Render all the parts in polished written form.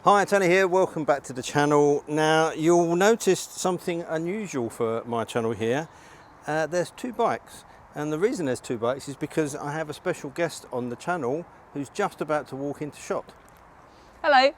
Hi, Tony here, welcome back to the channel. Now you'll notice something unusual for my channel here. There's two bikes, and the reason there's two bikes is because I have a special guest on the channel who's just about to walk into shot. Hello.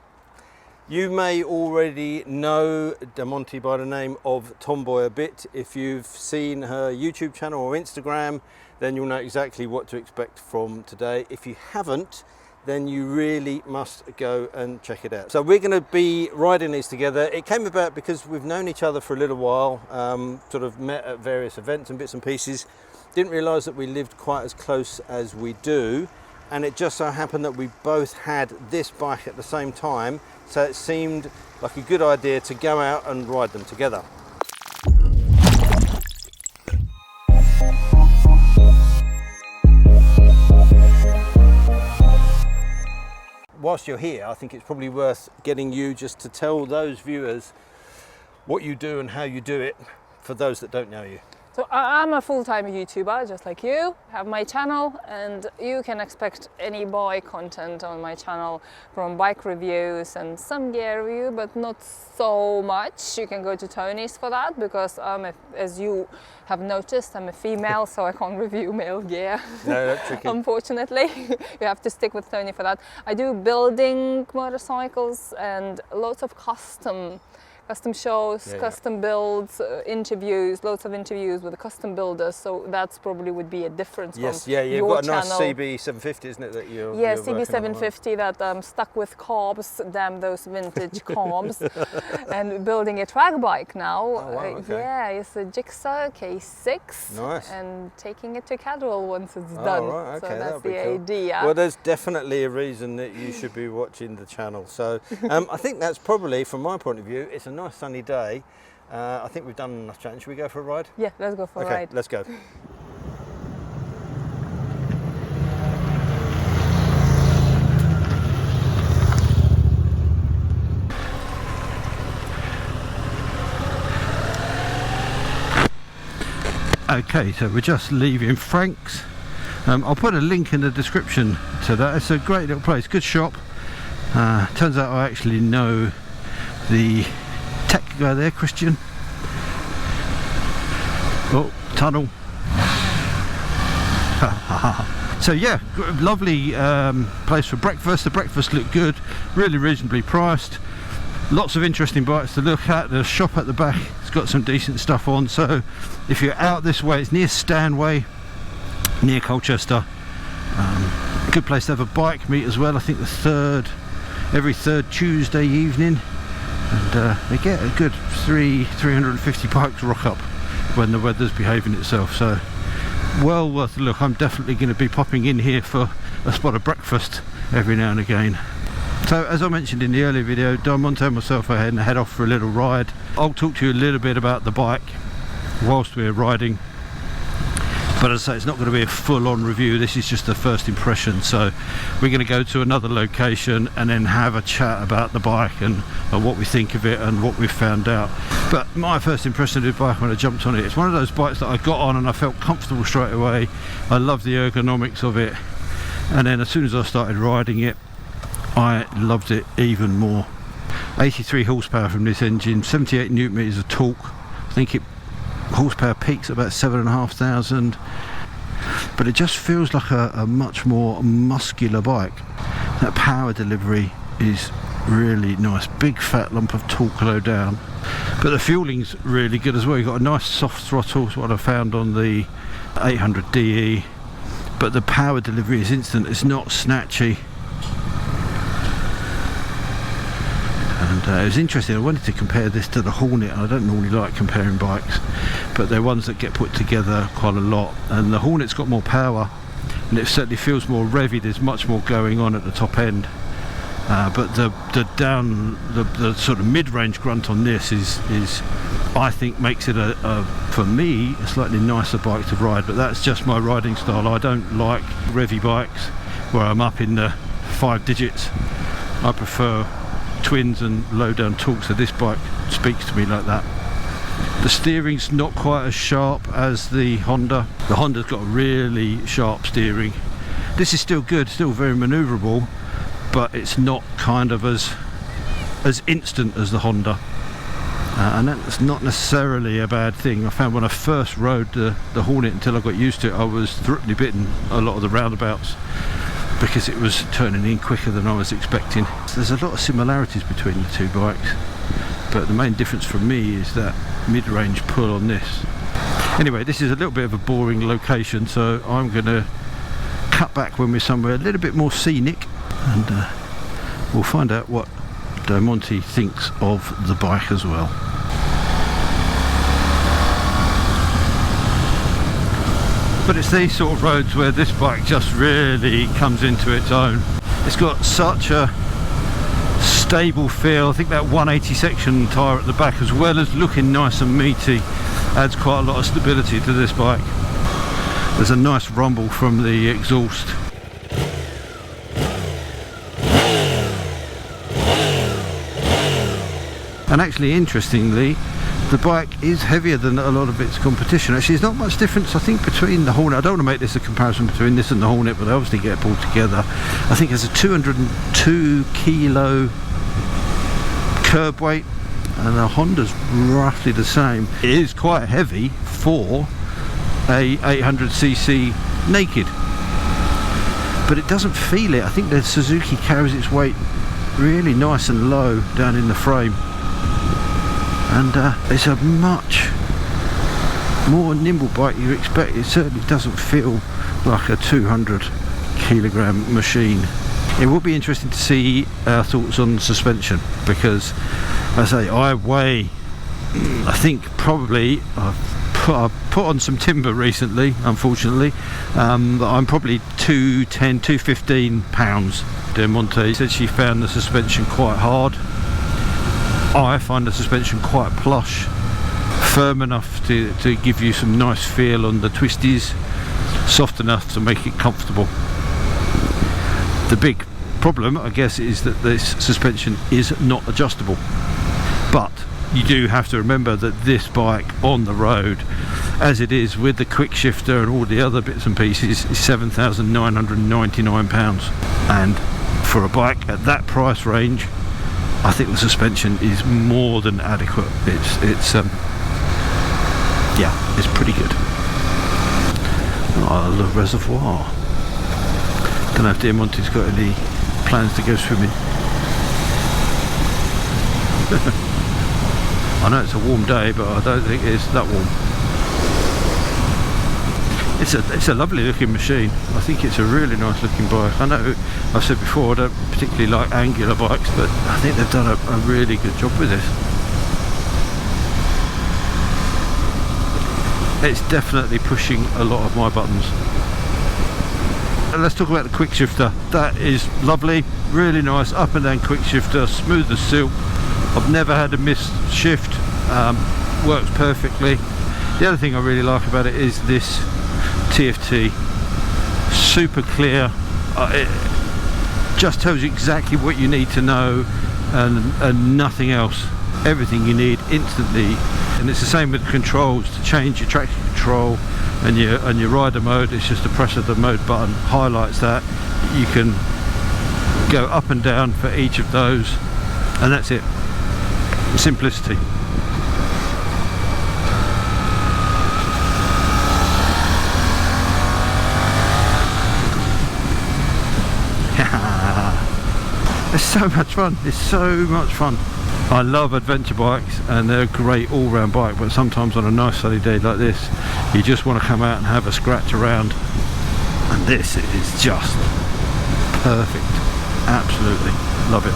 You may already know Deimante by the name of Tomboy-a-bit. If you've seen her YouTube channel or Instagram, then you'll know exactly what to expect from today. If you haven't, then you really must go and check it out. So we're going to be riding these together. It came about because we've known each other for a little while, sort of met at various events and bits and pieces. Didn't realise that we lived quite as close as we do, and it just so happened that we both had this bike at the same time, so it seemed like a good idea to go out and ride them together. Whilst you're here, I think it's probably worth getting you just to tell those viewers what you do and how you do it for those that don't know you. So I'm a full-time YouTuber, just like you. I have my channel, and you can expect any bike content on my channel, from bike reviews and some gear review, but not so much. You can go to Tony's for that, because as you have noticed, I'm a female, so I can't review male gear. No, that's tricky. Unfortunately, you have to stick with Tony for that. I do building motorcycles and lots of custom shows, custom builds, interviews, lots of interviews with the custom builders, so that's probably would be a difference from you've got a nice CB750, isn't it, that you're CB750 that I'm stuck with carbs, damn those vintage carbs, and building a track bike now. Oh, wow, okay. Yeah, it's a Jigsaw K6, nice, and taking it to Cadwell once it's done. Right, okay, so that's the cool. idea. Well, there's definitely a reason that you should be watching the channel. So I think that's probably, from my point of view, it's a nice sunny day. I think we've done enough chatting. Should we go for a ride? Yeah, let's go for a ride. Let's go. Okay, so we're just leaving Frank's. I'll put a link in the description to that. It's a great little place, good shop. Turns out I actually know the tech guy there, Christian. Oh, tunnel. So yeah, lovely place for breakfast. The breakfast looked good, really reasonably priced. Lots of interesting bikes to look at. The shop at the back, it's got some decent stuff on. So if you're out this way, it's near Stanway, near Colchester. Good place to have a bike meet as well. I think every third Tuesday evening, and they get a good 350 bikes rock up when the weather's behaving itself. So well worth a look. I'm definitely going to be popping in here for a spot of breakfast every now and again. So as I mentioned in the earlier video, Deimante and myself are heading to head off for a little ride. I'll talk to you a little bit about the bike whilst we're riding, but as I say, it's not going to be a full-on review. This is just the first impression. So we're going to go to another location and then have a chat about the bike and what we think of it and what we've found out. But my first impression of the bike when I jumped on it, it's one of those bikes that I got on and I felt comfortable straight away. I love the ergonomics of it, and then as soon as I started riding it, I loved it even more. 83 horsepower from this engine, 78 newton meters of torque. I think it horsepower peaks at about 7,500, but it just feels like a much more muscular bike. That power delivery is really nice, big fat lump of torque low down, but the fueling's really good as well. You've got a nice soft throttle, is what I found on the 800 DE, but the power delivery is instant. It's not snatchy. And it was interesting, I wanted to compare this to the Hornet, and I don't normally like comparing bikes, but they're ones that get put together quite a lot, and the Hornet's got more power and it certainly feels more revvy. There's much more going on at the top end, but the sort of mid-range grunt on this is I think makes it for me a slightly nicer bike to ride. But that's just my riding style. I don't like revvy bikes where I'm up in the 5 digits. I prefer twins and low down torque, so this bike speaks to me like that. The steering's not quite as sharp as the Honda. The Honda's got a really sharp steering. This is still good, still very manoeuvrable, but it's not kind of as as instant as the Honda. And that's not necessarily a bad thing. I found when I first rode the Hornet, until I got used to it, I was thoroughly bitten a lot of the roundabouts because it was turning in quicker than I was expecting. So there's a lot of similarities between the two bikes, but the main difference for me is that mid-range pull on this. Anyway, this is a little bit of a boring location, so I'm going to cut back when we're somewhere a little bit more scenic, and we'll find out what Deimante thinks of the bike as well. But it's these sort of roads where this bike just really comes into its own. It's got such a stable feel. I think that 180 section tyre at the back, as well as looking nice and meaty, adds quite a lot of stability to this bike. There's a nice rumble from the exhaust. And actually, interestingly, the bike is heavier than a lot of its competition. Actually, there's not much difference, I think, between the Hornet. I don't want to make this a comparison between this and the Hornet, but they obviously get pulled together. I think there's a 202 kilo curb weight, and the Honda's roughly the same. It is quite heavy for a 800cc naked, but it doesn't feel it. I think the Suzuki carries its weight really nice and low down in the frame, and it's a much more nimble bike you expect. It certainly doesn't feel like a 200 kilogram machine. It will be interesting to see our thoughts on suspension, because I say I weigh, I think probably I've put on some timber recently, unfortunately, but I'm probably 210, 215 pounds. Deimante said she found the suspension quite hard. I find the suspension quite plush, firm enough to give you some nice feel on the twisties, soft enough to make it comfortable. The big problem, I guess, is that this suspension is not adjustable, but you do have to remember that this bike on the road, as it is with the quick shifter and all the other bits and pieces, is £7,999, and for a bike at that price range, I think the suspension is more than adequate. It's yeah, it's pretty good. Oh, the reservoir. Don't know if Deimante's got any plans to go swimming. I know it's a warm day, but I don't think it's that warm. It's a lovely looking machine. I think it's a really nice looking bike. I know I've said before I don't particularly like angular bikes, but I think they've done a really good job with this. It's definitely pushing a lot of my buttons. Let's talk about the quick shifter. That is lovely, really nice up and down quick shifter, smooth as silk. I've never had a missed shift, works perfectly. The other thing I really like about it is this TFT, super clear. It just tells you exactly what you need to know, and nothing else. Everything you need instantly. And it's the same with the controls. To change your traction control and your rider mode, it's just a press of the mode button, highlights that. You can go up and down for each of those, and that's it. Simplicity. It's so much fun. It's so much fun. I love adventure bikes, and they're a great all-round bike, but sometimes on a nice sunny day like this, you just want to come out and have a scratch around, and this is just perfect. Absolutely love it.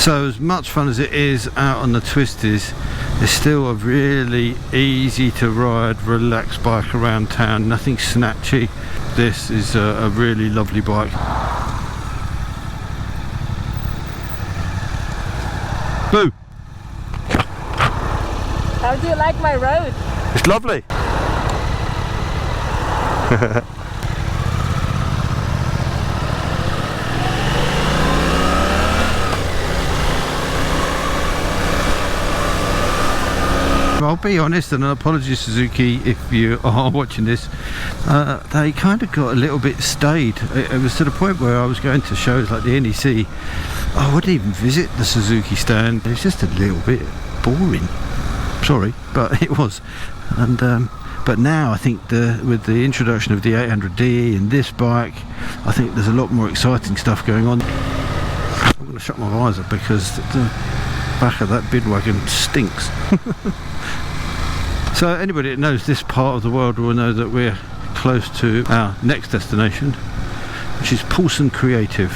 So as much fun as it is out on the twisties, it's still a really easy to ride, relaxed bike around town, nothing snatchy. This is a really lovely bike. Boo! How do you like my road? It's lovely. I'll be honest, and apologies Suzuki if you are watching this, they kind of got a little bit staid. It was to the point where I was going to shows like the NEC, I wouldn't even visit the Suzuki stand. It was just a little bit boring. Sorry, but it was. And but now I think with the introduction of the 800D and this bike, I think there's a lot more exciting stuff going on. I'm going to shut my visor because the back of that bidwagon stinks. So anybody that knows this part of the world will know that we're close to our next destination, which is Poulson Creative.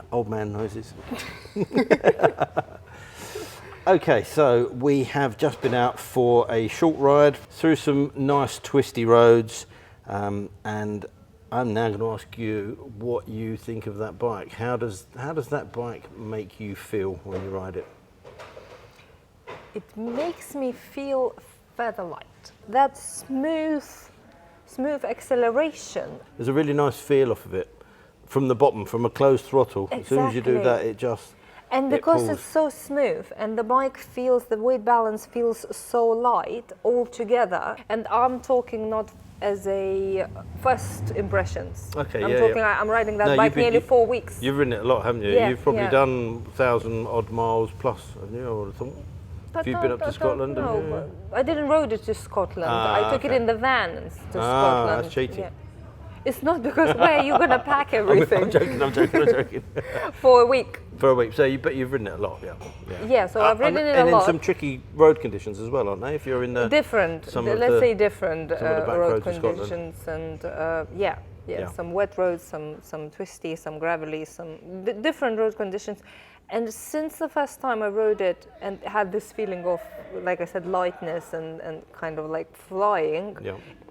Old man noises. Okay, so we have just been out for a short ride through some nice twisty roads, and I'm now going to ask you what you think of that bike. How does that bike make you feel when you ride it? It makes me feel feather light. That smooth acceleration. There's a really nice feel off of it. From the bottom, from a closed throttle. Exactly. As soon as you do that, it just... And because it's so smooth and the bike feels, the weight balance feels so light all together. And I'm talking not as a first impressions. Okay, I'm talking like I'm riding that bike nearly 4 weeks. You've ridden it a lot, haven't you? Yeah, You've probably yeah. done 1,000 odd miles plus, haven't you? I would have thought. Have you been up to Scotland? No, I didn't ride it to Scotland. I took it in the van to Scotland. Ah, that's cheating. Yeah. It's not because where are you going to pack everything? I'm joking. For a week. For a week. So but you've ridden it a lot, yeah. Yeah, so I've ridden it a lot. And in some tricky road conditions as well, aren't they? If you're in the... Different, let's say different road conditions and some wet roads, some twisty, some gravelly, some different road conditions. And since the first time I rode it and had this feeling of, like I said, lightness and kind of like flying,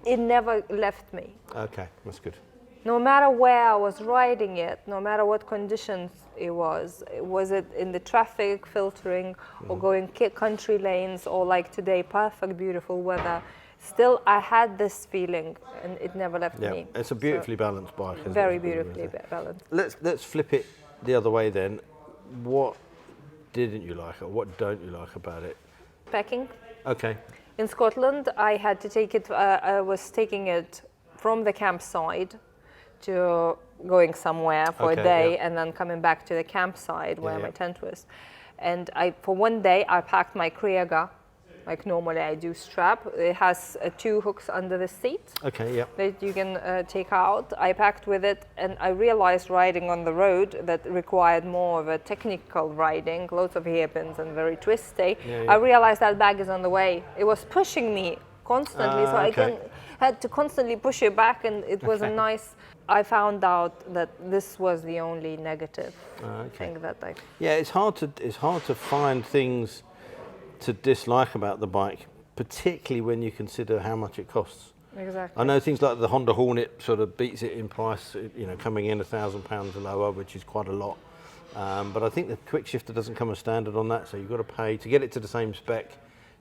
it never left me. Okay, that's good. No matter where I was riding it, no matter what conditions it was it in the traffic filtering or going country lanes or like today, perfect, beautiful weather, still I had this feeling and it never left me. It's a beautifully balanced bike, isn't it? Very beautifully balanced. Let's flip it the other way then. What didn't you like or what don't you like about it? Packing. Okay. In Scotland, I had to take it, I was taking it from the campsite to going somewhere for a day and then coming back to the campsite where my tent was. And for one day, I packed my Krieger, like normally I do strap. It has 2 hooks under the seat that you can take out. I packed with it and I realized riding on the road that required more of a technical riding, lots of hairpins and very twisty. I realized that bag is on the way. It was pushing me constantly, so I had to constantly push it back, and it was a nice... I found out that this was the only negative thing that I... Yeah, it's hard to find things to dislike about the bike, particularly when you consider how much it costs. Exactly. I know things like the Honda Hornet sort of beats it in price, you know, coming in £1,000 lower, which is quite a lot. But I think the quick shifter doesn't come as standard on that, so you've got to pay to get it to the same spec.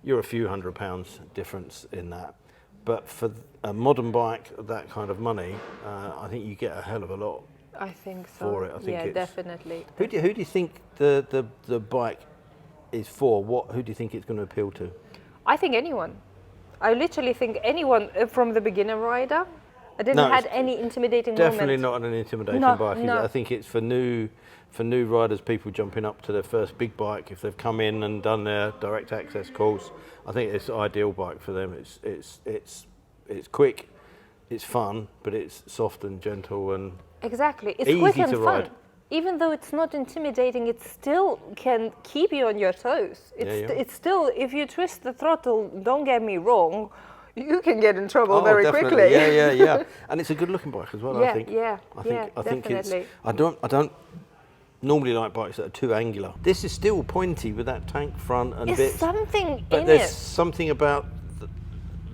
You're a few £100 difference in that. But for a modern bike of that kind of money, I think you get a hell of a lot. I think so. For it, I think definitely. Who do you think the bike is for? Who do you think it's going to appeal to? I think anyone. I literally think anyone from the beginner rider. I didn't have any intimidating definitely moment. Not an intimidating bike. No. I think it's for new riders, people jumping up to their first big bike. If they've come in and done their direct access course, I think it's the ideal bike for them. It's quick, it's fun, but it's soft and gentle and exactly. It's easy quick and to fun. ride. Even though it's not intimidating, it still can keep you on your toes. It's still, if you twist the throttle, don't get me wrong, you can get in trouble Oh, very definitely. quickly. Yeah. And it's a good looking bike as well. Yeah, I think. yeah, I think it's. definitely. I don't normally like bikes that are too angular. This is still pointy with that tank front and There's bits. something But in there's it. something about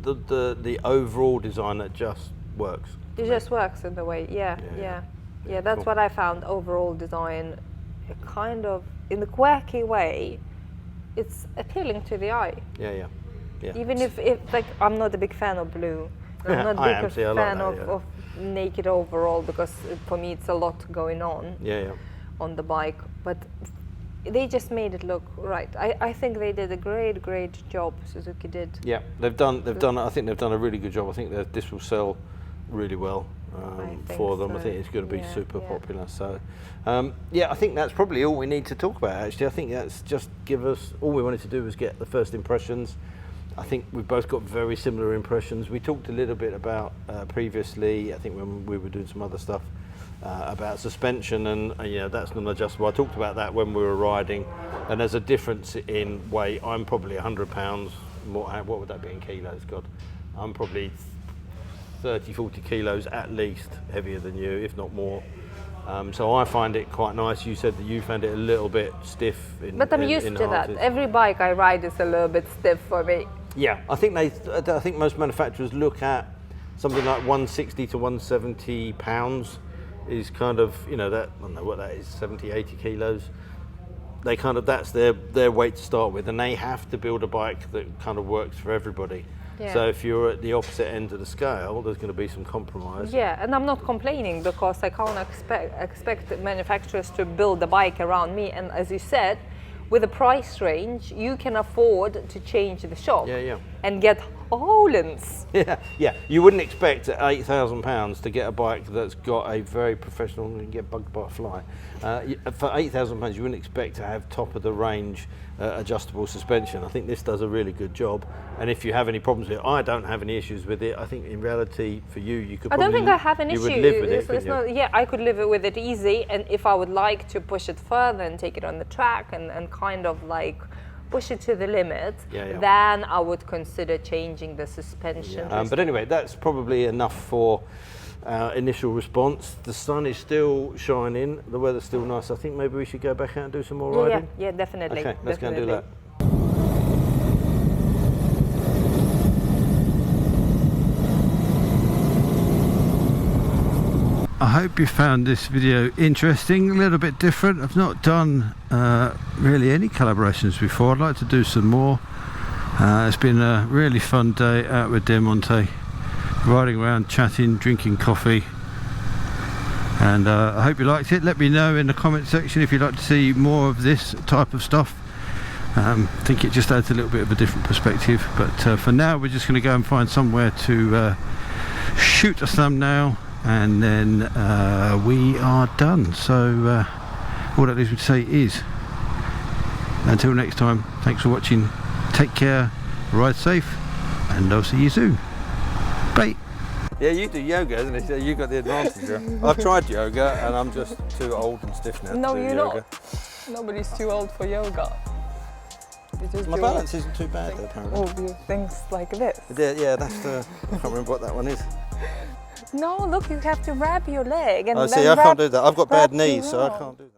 the overall design that just works. It just works in the way, yeah. That's Cool. what I found. Overall design, kind of in the quirky way, it's appealing to the eye. Yeah. Even if like I'm not a big fan of blue, I'm not I a am, big see, I like fan that, yeah. of naked overall, because for me it's a lot going on on the bike. But they just made it look right. I think they did a great job. Suzuki did. Yeah, they've done. I think they've done a really good job. I think that this will sell really well for them. so. I think it's going to be Yeah, super yeah. popular. So, I think that's probably all we need to talk about. Actually, I think that's just give us all we wanted to do was get the first impressions. I think we've both got very similar impressions. We talked a little bit about previously, I think when we were doing some other stuff, about suspension and that's non-adjustable. I talked about that when we were riding, and there's a difference in weight. I'm probably 100 pounds more. What would that be in kilos? God, I'm probably 30, 40 kilos at least heavier than you, if not more. So I find it quite nice. You said that you found it a little bit stiff. But I'm used to that. Every bike I ride is a little bit stiff for me. Yeah, I think most manufacturers look at something like 160 to 170 pounds is kind of, that, I don't know what that is, 70, 80 kilos. They kind of, that's their weight to start with, and they have to build a bike that kind of works for everybody. Yeah. So if you're at the opposite end of the scale, there's going to be some compromise. Yeah, and I'm not complaining, because I can't expect manufacturers to build a bike around me. And as you said, with a price range, you can afford to change the shock and get Hollands. Yeah. You wouldn't expect at £8,000 to get a bike that's got a very professional, and get bugged by a fly. For £8,000, you wouldn't expect to have top of the range adjustable suspension. I think this does a really good job. And if you have any problems with it, I don't have any issues with it. I think in reality, for you could. I don't think I have an issue. You would live with it. It's not, I could live with it easy. And if I would like to push it further and take it on the track and kind of like push it to the limit, then I would consider changing the suspension. But anyway, that's probably enough for our initial response. The sun is still shining, the weather's still nice. I think maybe we should go back out and do some more riding. Yeah, definitely. Okay, let's go and do that. I hope you found this video interesting, a little bit different. I've not done really any collaborations before. I'd like to do some more. It's been a really fun day out with Deimante, riding around, chatting, drinking coffee, and I hope you liked it. Let me know in the comment section if you'd like to see more of this type of stuff. I think it just adds a little bit of a different perspective, but for now we're just going to go and find somewhere to shoot a thumbnail, and then we are done. So all that leaves me to say is, until next time, thanks for watching, take care, ride safe, and I'll see you soon. Bye. Yeah, you do yoga, isn't it? So you got the advantage. I've tried yoga and I'm just too old and stiff now. No, to do you're yoga. not. Nobody's too old for yoga. My balance isn't too bad though, apparently. Oh, do things like this. Yeah, that's the. I can't remember what that one is. No, look, you have to wrap your leg and Oh, see, then I can't do that. I've got wrap bad knees, you so I around. can't do that.